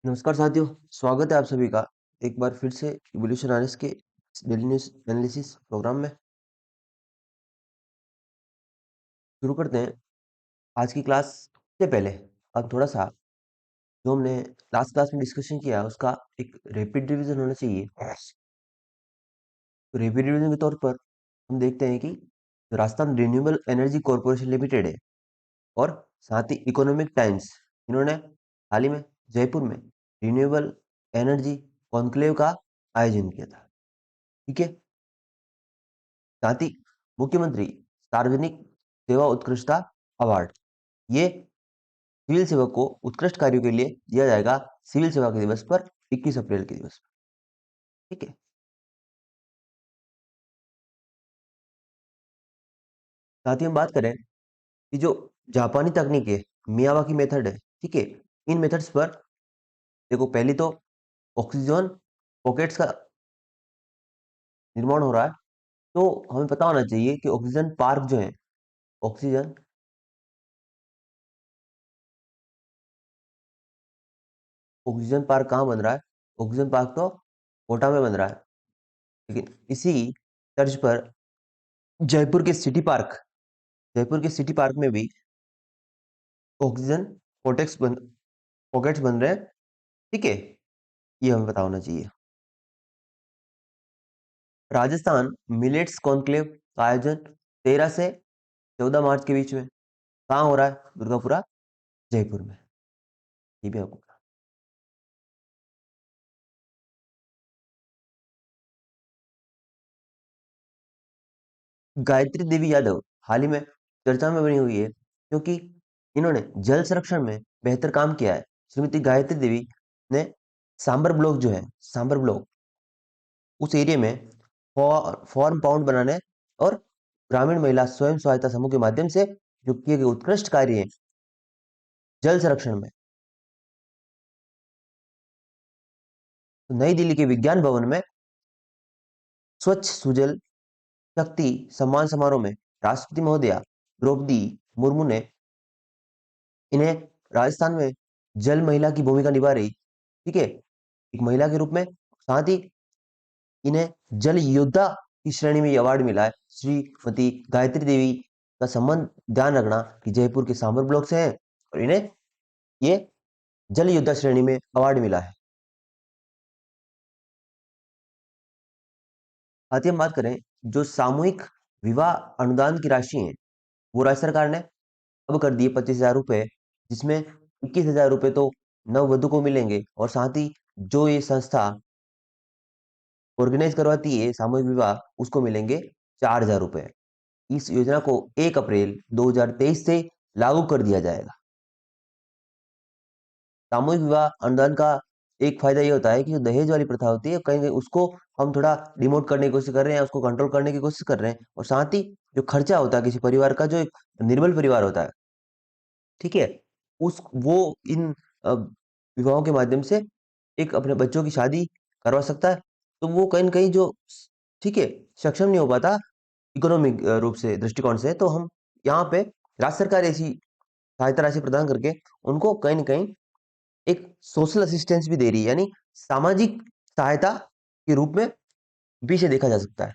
नमस्कार साथियों, स्वागत है आप सभी का एक बार फिर से इवोल्यूशन आर्यस के डेली न्यूज़ एनालिसिस प्रोग्राम में। शुरू करते हैं आज की क्लास से पहले। अब थोड़ा-सा जो हमने लास्ट क्लास में डिस्कशन किया उसका एक रैपिड रिवीजन होना चाहिए। तो रैपिड रिवीजन के तौर पर हम देखते हैं कि जो Rajasthan renewable energy corporation limited है और साथ ही इकोनॉमिक टाइम्स, इन्होंने हाल ही में जयपुर में रिन्यूएबल एनर्जी कॉन्क्लेव का आयोजन किया था। ठीक है? साथ ही मुख्यमंत्री सार्वजनिक सेवा उत्कृष्टता अवार्ड, ये सिविल सेवक को उत्कृष्ट कार्यों के लिए दिया जाएगा सिविल सेवा के दिवस पर, 21 अप्रैल के दिवस पर। ठीक है। साथ ही हम बात करें कि जो जापानी तकनीक है, मियावाकी मेथड है, ठीक है, इन मेथड्स पर देखो, पहली तो ऑक्सीजन पॉकेट्स का निर्माण हो रहा है। तो हमें पता होना चाहिए कि ऑक्सीजन पार्क जो है, ऑक्सीजन ऑक्सीजन पार्क कहाँ बन रहा है? ऑक्सीजन पार्क तो कोटा में बन रहा है। लेकिन इसी तर्ज पर जयपुर के सिटी पार्क जयपुर के सिटी पार्क में भी ऑक्सीजन पॉकेट्स बन रहे हैं। ठीक है, ये हमें पता होना चाहिए। राजस्थान मिलेट्स कॉन्क्लेव का आयोजन 13 से 14 मार्च के बीच में कहाँ हो रहा है? दुर्गापुरा, जयपुर में। ये भी आपको गायत्री देवी यादव हाल ही में चर्चा में बनी हुई है क्योंकि इन्होंने जल संरक्षण में बेहतर काम किया है। श्रीमती गायत्री देवी ने सांबर ब्लॉक जो है, सांबर ब्लॉक, उस एरिया में फॉर्म पाउंड बनाने और ग्रामीण महिला स्वयं सहायता समूह के माध्यम से जो किए गए उत्कृष्ट कार्य हैं जल संरक्षण में, तो नई दिल्ली के विज्ञान भवन में स्वच्छ सुजल शक्ति सम्मान समारोह में राष्ट्रपति महोदया द्रौपदी मुर्मू ने इन्हें राजस्थान में जल महिला की भूमिका निभा रही, ठीक है, एक महिला के रूप में, साथ ही इन्हें जल योद्धा की श्रेणी में ये अवार्ड मिला है। श्रीमती गायत्री देवी का संबंध ध्यान रखना कि जयपुर के सांबर ब्लॉक से हैं और इन्हें ये जल योद्धा श्रेणी में अवार्ड मिला है। साथ ही हम बात करें जो सामूहिक विवाह अनुदान की राशि है, वो राज्य सरकार ने अब कर दिए 25,000 रुपए, जिसमें 21,000 रुपए तो नववधु को मिलेंगे और साथ ही जो ये संस्था ऑर्गेनाइज करवाती है सामूहिक विवाह, उसको मिलेंगे 4,000 रुपए। इस योजना को 1 अप्रैल 2023 से लागू कर दिया जाएगा। सामूहिक विवाह अनुदान का एक फायदा ये होता है कि जो दहेज वाली प्रथा होती है, कहीं कहीं उसको हम थोड़ा डिमोट करने की कोशिश कर रहे हैं, उसको कंट्रोल करने की कोशिश कर रहे हैं। और साथ ही जो खर्चा होता है किसी परिवार का, जो एक निर्बल परिवार होता है, ठीक है, उस वो इन विवाहों के माध्यम से एक अपने बच्चों की शादी करवा सकता है। तो वो कहीं न कहीं जो ठीक है, सक्षम नहीं हो पाता इकोनॉमिक रूप से, दृष्टिकोण से, तो हम यहाँ पे राज्य सरकार ऐसी सहायता राशि प्रदान करके उनको कहीं न कहीं एक सोशल असिस्टेंस भी दे रही है, यानी सामाजिक सहायता के रूप में भी इसे देखा जा सकता है।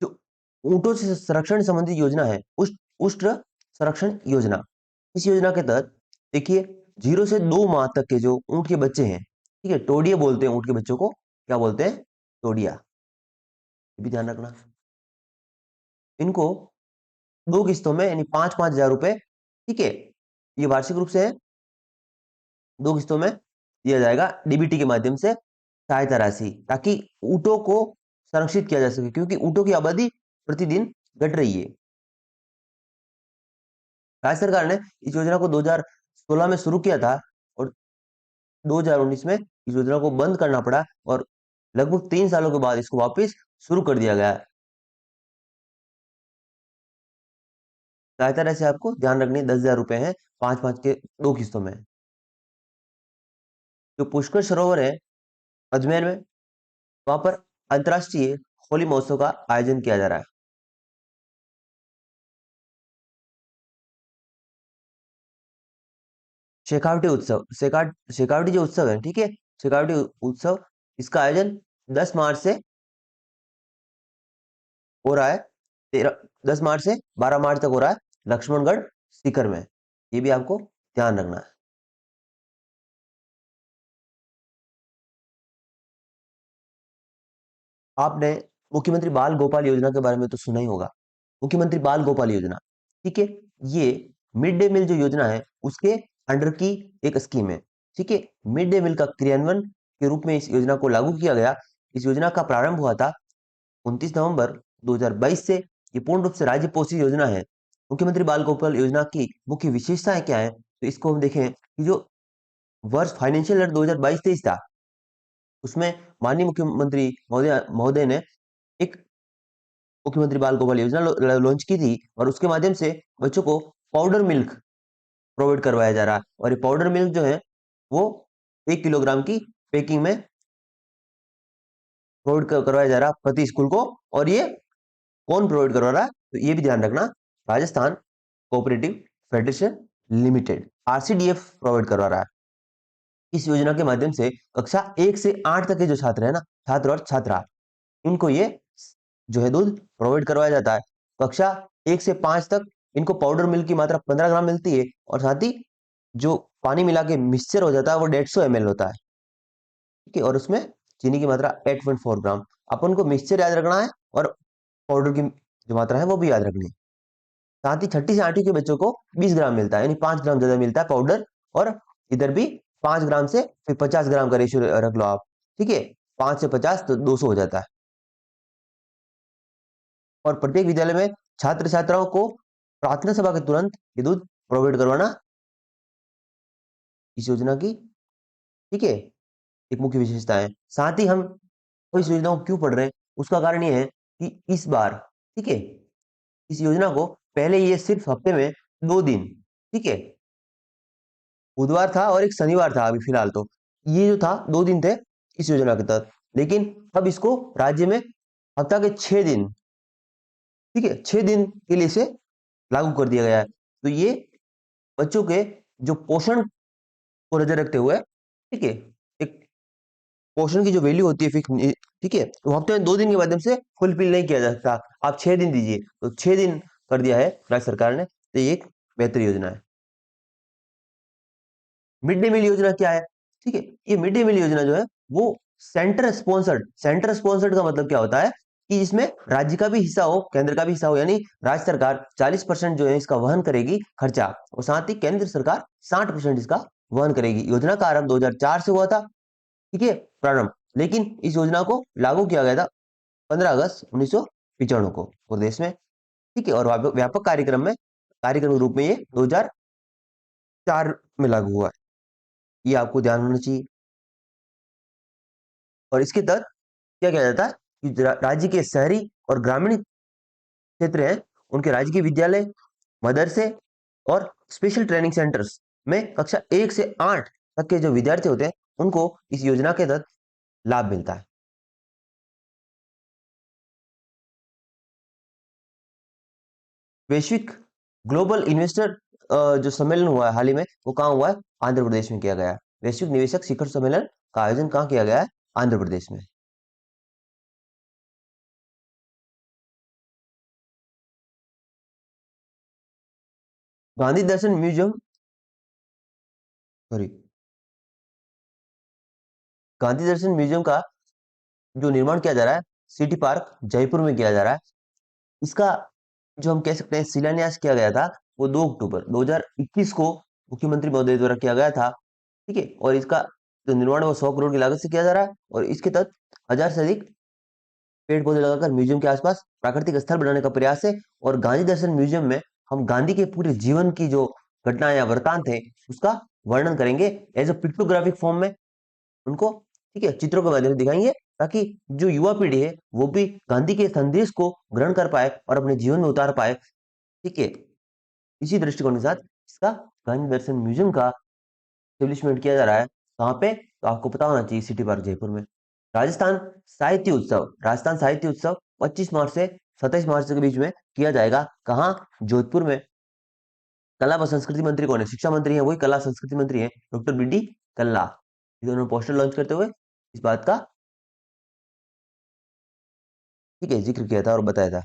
जो ऊँटों से संरक्षण संबंधित योजना है, उष्ट्र संरक्षण योजना। इस योजना के तहत देखिए 0 से 2 माह तक के जो ऊँट के बच्चे हैं, ठीक है? टोडिये बोलते हैं ऊँट के बच्चों को, क्या बोलते हैं? टोडिया, ये भी ध्यान रखना। इनको 2 किस्तों में यानी 5-5 हज़ार रुपए, ठीक है? ये वार्षिक रूप से है, 2 किस्तों में दिया जाएगा डीबीटी के माध्यम से सहायता राशि, ताकि ऊँटों को संरक्षित किया जा सके क्योंकि ऊँटों की आबादी प्रतिदिन घट रही है। राज्य सरकार ने इस योजना को 2016 में शुरू किया था और 2019 में इस योजना को बंद करना पड़ा और लगभग 3 सालों के बाद इसको वापस शुरू कर दिया गया। सहायता राशि आपको ध्यान रखनी है, 10,000 रुपए है, 5-5 के 2 किस्तों में। जो पुष्कर सरोवर है अजमेर में, वहां पर अंतर्राष्ट्रीय होली महोत्सव का आयोजन किया जा रहा है। शेखावटी जो उत्सव है, ठीक है, शेखावटी उत्सव, इसका आयोजन 10 मार्च से हो रहा है, 10 मार्च से 12 मार्च तक हो रहा है, लक्ष्मणगढ़ सीकर में। ये भी आपको ध्यान रखना है। आपने मुख्यमंत्री बाल गोपाल योजना के बारे में तो सुना ही होगा। मुख्यमंत्री बाल गोपाल योजना, ठीक है, ये मिड डे मील जो योजना है उसके अंडर की एक स्कीम है। ठीक है, मिड डे मील का क्रियान्वयन के रूप में इस योजना को लागू किया गया। इस योजना का प्रारंभ हुआ था 29 नवंबर 2022 से। ये पूर्ण रूप से राज्य पोषित योजना है। मुख्यमंत्री बाल गोपाल योजना की मुख्य विशेषताएं क्या है, तो इसको हम देखें कि जो वर्ष फाइनेंशियल ईयर 2022-23 था, उसमें माननीय मुख्यमंत्री महोदय महोदय ने एक मुख्यमंत्री बाल गोपाल योजना लॉन्च की थी, और उसके माध्यम से बच्चों को पाउडर मिल्क प्रोवाइड करवाया जा रहा है। और ये पाउडर मिल्क जो है वो 1 किलोग्राम की पैकिंग में प्रोवाइड करवाया जा रहा है प्रति स्कूल को। और ये कौन प्रोवाइड करवा रहा है, तो ये भी ध्यान रखना, Rajasthan cooperative federation limited, RCDF provide करवा रहा है। इस योजना के माध्यम से कक्षा 1 से 8 तक के जो छात्र है ना, छात्र और छात्रा, इनको ये जो है दूध प्रोवाइड करवाया जाता है। कक्षा 1 से 5 तक इनको पाउडर मिल्क की मात्रा 15 ग्राम मिलती है, और साथ ही जो पानी मिला के मिक्सचर हो जाता है वो 150 ml होता है। ठीक है, और उसमें चीनी की मात्रा 8.4 ग्राम। अपन को मिक्सचर याद रखना है, और पाउडर की जो मात्रा है वो भी याद रखनी है। साथ ही 6ठी से 8वीं के बच्चों को 20 ग्राम मिलता है, यानी 5 ग्राम ज्यादा मिलता है पाउडर। और इधर भी 5 ग्राम से फिर 50 ग्राम का रेशियो रख लो आप। ठीक है, 5 से 50 तो 200 हो जाता है। और प्रत्येक विद्यालय में छात्र छात्राओं को प्रार्थना सभा के तुरंत ये दूध प्रोवाइड करवाना इस योजना की, ठीक है, एक मुख्य विशेषता है। साथ ही हम इस योजना को क्यों पढ़ रहे हैं, उसका कारण ये है कि इस बार, ठीक है, इस योजना को पहले ये सिर्फ हफ्ते में 2 दिन, ठीक है, बुधवार था और एक शनिवार था, अभी फिलहाल तो ये जो था 2 दिन थे इस योजना के तहत। लेकिन अब इसको राज्य में हफ्ता के 6 दिन, ठीक है, 6 दिन के लिए इसे लागू कर दिया गया है। तो ये बच्चों के जो पोषण को नजर रखते हुए, ठीक है, एक पोषण की जो वैल्यू होती है फिक्स, ठीक है, तो हफ्ते में 2 दिन के माध्यम से फुलफिल नहीं किया जा सकता। आप 6 दिन दीजिए, तो 6 दिन कर दिया है राज्य सरकार ने, तो ये एक बेहतर योजना है। मिड डे मील योजना क्या है, ठीक है, ये मिड डे मील योजना जो है वो सेंटर स्पॉन्सर्ड का मतलब क्या होता है कि इसमें राज्य का भी हिस्सा हो, केंद्र का भी हिस्सा हो, यानी राज्य सरकार 40% जो है इसका वहन करेगी खर्चा, और साथ ही केंद्र सरकार 60% इसका वहन करेगी। योजना का आरंभ 2004 से हुआ था, ठीक है, प्रारंभ। लेकिन इस योजना को लागू किया गया था 15 अगस्त 1995 को पूरे देश में। ठीक है, और व्यापक कार्यक्रम के रूप में ये 2004 में लागू हुआ है। ये आपको ध्यान होना चाहिए। और इसके तहत क्या किया जाता है कि राज्य के शहरी और ग्रामीण क्षेत्र हैं, उनके राजकीय विद्यालय, मदरसे और स्पेशल ट्रेनिंग सेंटर्स में कक्षा 1 से 8 तक के जो विद्यार्थी होते हैं उनको इस योजना के तहत लाभ मिलता है। वैश्विक ग्लोबल इन्वेस्टर जो सम्मेलन हुआ है हाल ही में, वो कहाँ हुआ है, आंध्र प्रदेश में किया गया है। वैश्विक निवेशक शिखर सम्मेलन का आयोजन कहाँ किया गया है, आंध्र प्रदेश में। गांधी दर्शन म्यूजियम, सॉरी, गांधी दर्शन म्यूजियम का जो निर्माण किया जा रहा है सिटी पार्क जयपुर में किया जा रहा है। इसका जो हम कह सकते हैं शिलान्यास किया गया था वो 2 अक्टूबर 2021 को मुख्यमंत्री महोदय द्वारा किया गया था। ठीक है, और इसका जो निर्माण है वो 100 करोड़ की लागत से किया जा रहा है, और इसके तहत 1000 से अधिक पेड़ पौधे लगाकर म्यूजियम के आसपास प्राकृतिक स्थल बनाने का प्रयास है। और गांधी दर्शन म्यूजियम में हम गांधी के पूरे जीवन की जो घटनाएं या वृतांत है उसका वर्णन करेंगे एज अ पिक्टोग्राफिक फॉर्म में उनको, ठीक है, चित्रों के माध्यम से दिखाएंगे, ताकि जो युवा पीढ़ी है वो भी गांधी के संदेश को ग्रहण कर पाए और अपने जीवन में उतार पाए। ठीक है, इसी दृष्टिकोण के साथ इसका गांधी दर्शन म्यूजियम का एस्टेब्लिशमेंट किया जा रहा है। कहाँ पे, तो आपको पता होना चाहिए, सिटी पार्क जयपुर में। राजस्थान साहित्य उत्सव 25 मार्च से 27 मार्च के बीच में किया जाएगा। कहाँ, जोधपुर में। कला व संस्कृति मंत्री कौन है? शिक्षा मंत्री है वही कला संस्कृति मंत्री है डॉक्टर बी.डी. कल्ला। इन्होंने पोस्टर लॉन्च करते हुए इस बात का, ठीक है, जिक्र किया था और बताया था।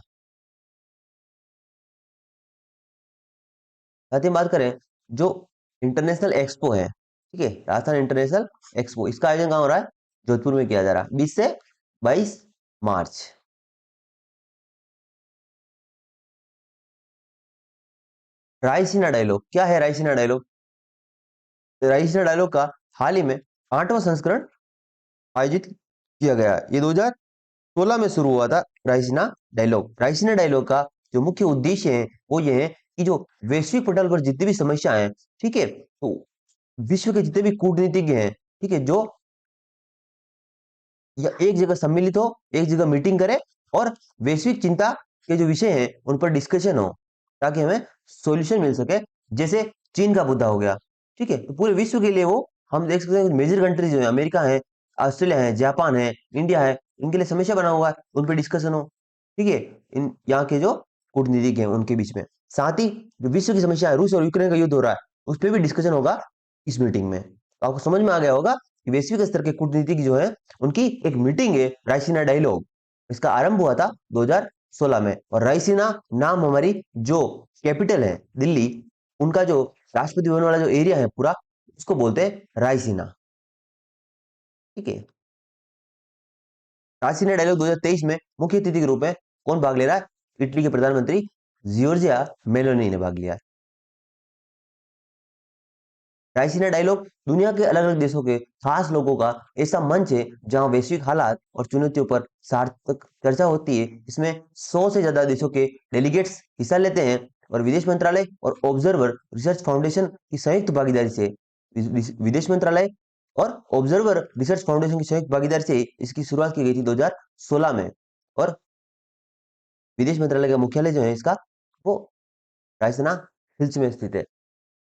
साथ ही बात करें जो इंटरनेशनल एक्सपो है, ठीक है, राजस्थान इंटरनेशनल एक्सपो, इसका आयोजन कहाँ हो रहा है? जोधपुर में किया जा रहा है 20 से 22 मार्च। रायसीना डायलॉग क्या है? रायसीना डायलॉग, रायसीना डायलॉग का हाल ही में 8वां संस्करण आयोजित किया गया। ये 2016 में शुरू हुआ था रायसीना डायलॉग। रायसीना डायलॉग का जो मुख्य उद्देश्य है वो ये है कि जो वैश्विक पटल पर जितनी भी समस्याएं हैं, ठीक है, तो विश्व के जितने भी कूटनीतिज्ञ हैं, ठीक है, जो या एक जगह सम्मिलित हो, एक जगह मीटिंग करे और वैश्विक चिंता के जो विषय हैं उन पर डिस्कशन हो ताकि हमें सॉल्यूशन मिल सके। जैसे चीन का मुद्दा हो गया, ठीक है, तो पूरे विश्व के लिए वो हम देख सकते हैं मेजर कंट्रीज जो है, अमेरिका है, ऑस्ट्रेलिया है, जापान है, इंडिया है, इनके लिए समस्या बना हुआ है, उन पर डिस्कशन हो, ठीक है, इन यहाँ के जो कूटनीतिज्ञ हैं उनके बीच में। साथ ही जो विश्व की समस्या है, रूस और यूक्रेन का युद्ध हो रहा है, उस पर भी डिस्कशन होगा इस मीटिंग में। तो आपको समझ में आ गया होगा कि वैश्विक स्तर के कूटनीतिज्ञ जो है उनकी एक मीटिंग है रायसीना डायलॉग। इसका आरंभ हुआ था 2016 में। और रायसीना नाम हमारी जो कैपिटल है दिल्ली, उनका जो राष्ट्रपति भवन वाला जो एरिया है पूरा, उसको बोलते हैं रायसीना, ठीक है। रायसीना डायलॉग 2023 में मुख्य अतिथि के रूप में कौन भाग ले रहा है? इटली के प्रधानमंत्री जियोर्जिया मेलोनी ने भाग लिया है। रायसीना डायलॉग दुनिया के अलग अलग देशों के खास लोगों का ऐसा मंच है जहां वैश्विक हालात और चुनौतियों पर सार्थक चर्चा होती है। इसमें 100 से ज्यादा देशों के डेलीगेट्स हिस्सा लेते हैं और विदेश मंत्रालय और ऑब्जर्वर रिसर्च फाउंडेशन की संयुक्त भागीदारी से विदेश मंत्रालय और ऑब्जर्वर रिसर्च फाउंडेशन की संयुक्त भागीदारी से इसकी शुरुआत की गई थी 2016 में। और विदेश मंत्रालय का मुख्यालय जो है इसका, वो रायसीना हिल्स में स्थित है।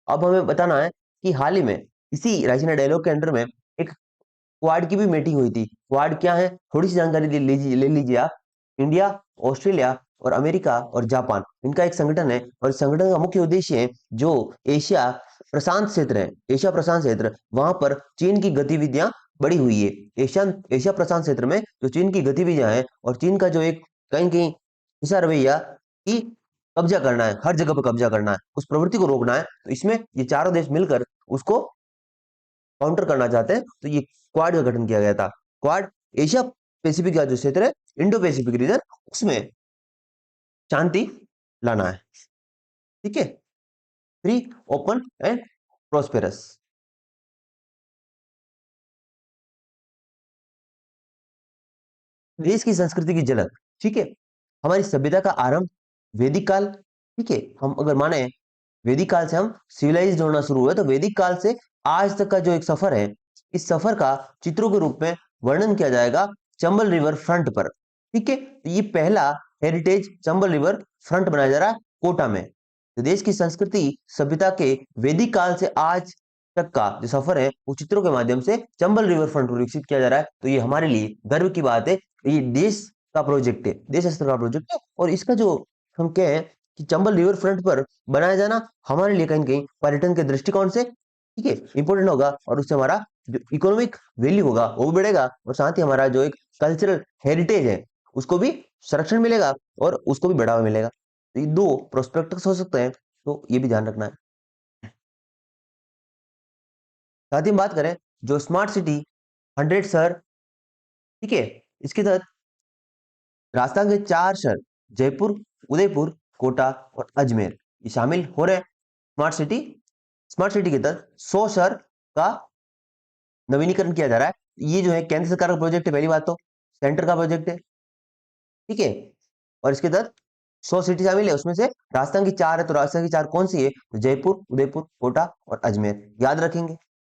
अब हमें बताना है कि हाल ही में इसी रायसीना डायलॉग के अंडर में एक क्वाड की भी मीटिंग हुई थी। क्वाड क्या है, थोड़ी सी जानकारी ले लीजिए आप। इंडिया, ऑस्ट्रेलिया और अमेरिका और जापान, इनका एक संगठन है और इस संगठन का मुख्य उद्देश्य है जो एशिया प्रशांत क्षेत्र है, एशिया प्रशांत क्षेत्र, वहां पर चीन की गतिविधियां बढ़ी हुई है। एशिया एशिया प्रशांत क्षेत्र में जो चीन की गतिविधियां हैं और चीन का जो एक कहीं कहीं ऐसा रवैया कि कब्जा करना है, हर जगह पर कब्जा करना है, उस प्रवृत्ति को रोकना है, तो इसमें ये चारों देश मिलकर उसको काउंटर करना चाहते हैं। तो ये क्वाड का गठन किया गया था। क्वाड एशिया पैसिफिक का जो क्षेत्र है, इंडो पैसिफिक रीजन, उसमें शांति लाना है, ठीक है, फ्री, ओपन एंड प्रोस्पेरस। देश की संस्कृति की झलक, ठीक है, हमारी सभ्यता का आरंभ वैदिक काल, ठीक है, हम अगर माने वैदिक काल से हम सिविलाइज्ड होना शुरू हुए, तो वैदिक काल से आज तक का जो एक सफर है, इस सफर का चित्रों के रूप में वर्णन किया जाएगा चंबल रिवर फ्रंट पर, ठीक है। तो ये पहला हेरिटेज चंबल रिवर फ्रंट बनाया जा रहा है कोटा में। तो देश की संस्कृति सभ्यता के वैदिक काल से आज तक का जो सफर है वो चित्रों के माध्यम से चंबल रिवर फ्रंट पर विकसित किया जा रहा है। तो ये हमारे लिए गर्व की बात है। ये देश का प्रोजेक्ट है, देश स्तर का प्रोजेक्ट है, और इसका जो हम कहें कि चंबल रिवर फ्रंट पर बनाया जाना हमारे लिए कहीं ना कहीं पर्यटन के दृष्टिकोण से, ठीक है, इंपॉर्टेंट होगा, और उससे हमारा जो इकोनॉमिक वैल्यू होगा वो भी बढ़ेगा, और साथ ही हमारा जो एक कल्चरल हेरिटेज है उसको भी संरक्षण मिलेगा और उसको भी बढ़ावा मिलेगा। तो ये दो प्रोस्पेक्ट्स हो सकते हैं, तो ये भी ध्यान रखना है। साथ ही हम बात करें जो स्मार्ट सिटी 100 शहर, ठीक है, इसके तहत राजस्थान के 4 शहर जयपुर, उदयपुर, कोटा और अजमेर ये शामिल हो रहे हैं स्मार्ट सिटी। स्मार्ट सिटी के तहत 100 शहर का नवीनीकरण किया जा रहा है। ये जो है केंद्र सरकार का प्रोजेक्ट है, पहली बात तो सेंटर का प्रोजेक्ट है, ठीक है, और इसके तहत 100 सिटी शामिल है, उसमें से राजस्थान की 4 है। तो राजस्थान की 4 कौन सी है? तो जयपुर, उदयपुर, कोटा और अजमेर, याद रखेंगे।